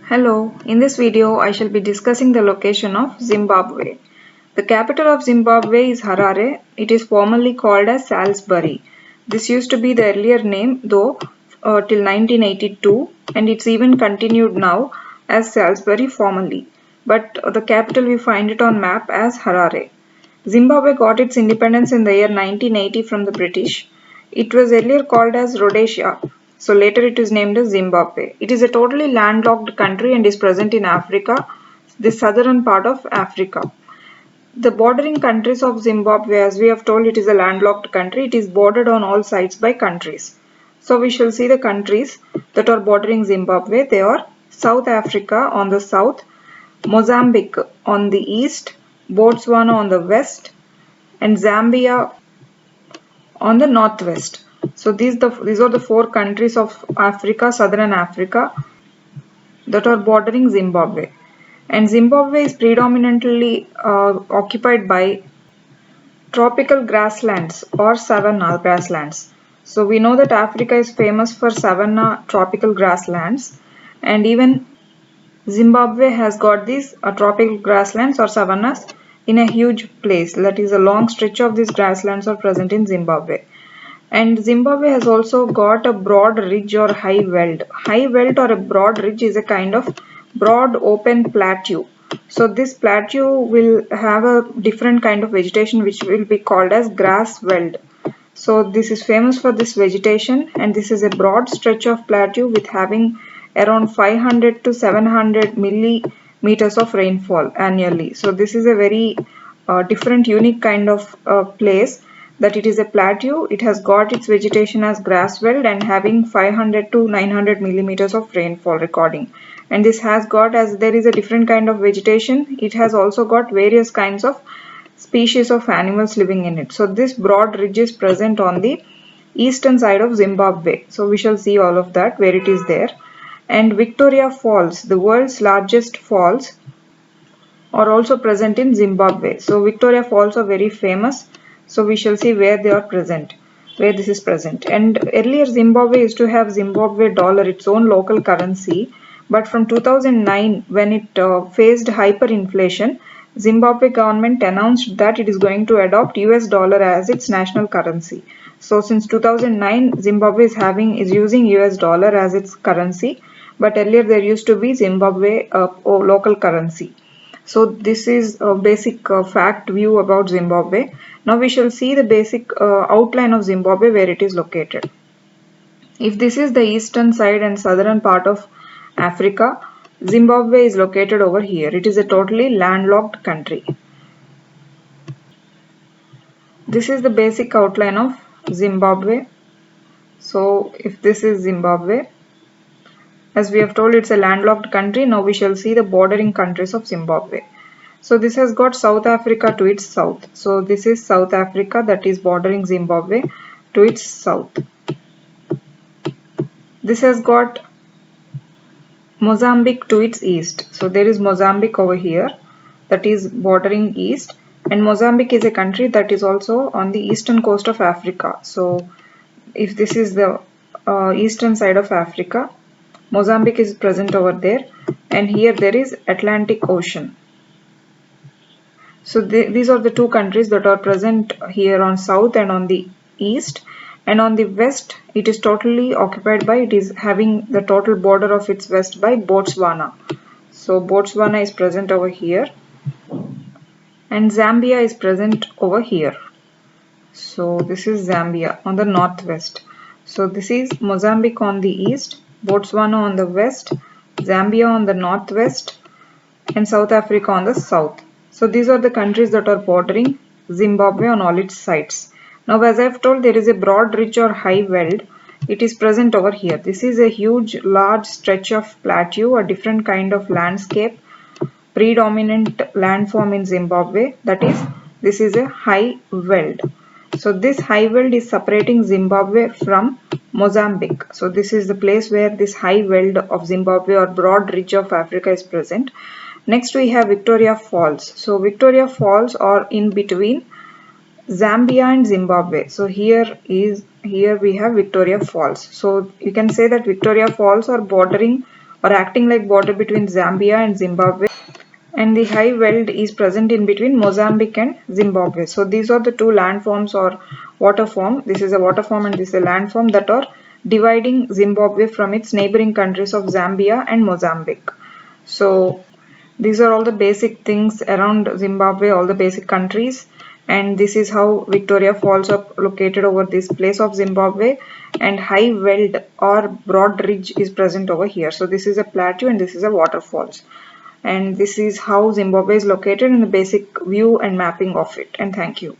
Hello, in this video I shall be discussing the location of Zimbabwe. The capital of Zimbabwe is Harare. It is formerly called as Salisbury. This used to be the earlier name though till 1982, and it's even continued now as Salisbury formerly. But the capital we find it on map as Harare. Zimbabwe got its independence in the year 1980 from the British. It was earlier called as Rhodesia, so later it is named as Zimbabwe. It is a totally landlocked country and is present in Africa, the southern part of Africa. The bordering countries of Zimbabwe, as we have told, it is a landlocked country. It is bordered on all sides by countries. So we shall see the countries that are bordering Zimbabwe. They are South Africa on the south, Mozambique on the east, Botswana on the west, and Zambia on the northwest. So these are the four countries of Africa, southern Africa, that are bordering Zimbabwe. And Zimbabwe is predominantly occupied by tropical grasslands or savanna grasslands. So we know that Africa is famous for savanna tropical grasslands, and even Zimbabwe has got these tropical grasslands or savannas in a huge place. That is, a long stretch of these grasslands are present in Zimbabwe. And Zimbabwe has also got a broad ridge or high veld. High veld or a broad ridge is a kind of broad open plateau. So this plateau will have a different kind of vegetation which will be called as grass veld. So this is famous for this vegetation, and this is a broad stretch of plateau with having around 500 to 700 millimeters of rainfall annually. So this is a very different unique kind of place, that it is a plateau. It has got its vegetation as grass veld and having 500 to 900 millimeters of rainfall recording. And this has got, as there is a different kind of vegetation, it has also got various kinds of species of animals living in it. So this broad ridge is present on the eastern side of Zimbabwe. So we shall see all of that where it is there. And Victoria Falls, the world's largest falls, are also present in Zimbabwe. So Victoria Falls are very famous. So we shall see where they are present, where this is present. And earlier Zimbabwe used to have Zimbabwe dollar, its own local currency. But from 2009, when it faced hyperinflation, Zimbabwe government announced that it is going to adopt US dollar as its national currency. So since 2009, Zimbabwe is using US dollar as its currency, but earlier there used to be Zimbabwe local currency. So this is a basic fact view about Zimbabwe. Now we shall see the basic outline of Zimbabwe, where it is located. If this is the eastern side and southern part of Africa, Zimbabwe is located over here. It is a totally landlocked country. This is the basic outline of Zimbabwe. So if this is Zimbabwe, as we have told, it's a landlocked country. Now we shall see the bordering countries of Zimbabwe. So this has got South Africa to its south. So this is South Africa that is bordering Zimbabwe to its south. This has got Mozambique to its east. So there is Mozambique over here that is bordering east, and Mozambique is a country that is also on the eastern coast of Africa. So if this is the eastern side of Africa, Mozambique is present over there, and here there is Atlantic Ocean. So these are the two countries that are present here on south and on the east. And on the west, it is totally occupied by, it is having the total border of its west by Botswana. So Botswana is present over here, and Zambia is present over here. So this is Zambia on the northwest. So this is Mozambique on the east, Botswana on the west, Zambia on the northwest, and South Africa on the south. So these are the countries that are bordering Zimbabwe on all its sides. Now, as I have told, there is a broad ridge or high veld. It is present over here. This is a huge, large stretch of plateau, a different kind of landscape, predominant landform in Zimbabwe. That is, this is a high veld. So this high veld is separating Zimbabwe from Mozambique. So this is the place where this high veld of Zimbabwe or broad ridge of Africa is present. Next we have Victoria Falls. So Victoria Falls are in between Zambia and Zimbabwe. So here we have Victoria Falls. So you can say that Victoria Falls are bordering or acting like border between Zambia and Zimbabwe, and the high veld is present in between Mozambique and Zimbabwe. So these are the two landforms or water form. This is a water form and this is a landform that are dividing Zimbabwe from its neighboring countries of Zambia and Mozambique. So these are all the basic things around Zimbabwe, all the basic countries, and this is how Victoria Falls are located over this place of Zimbabwe, and high veld or broad ridge is present over here. So this is a plateau and this is a waterfalls, and this is how Zimbabwe is located in the basic view and mapping of it. And thank you.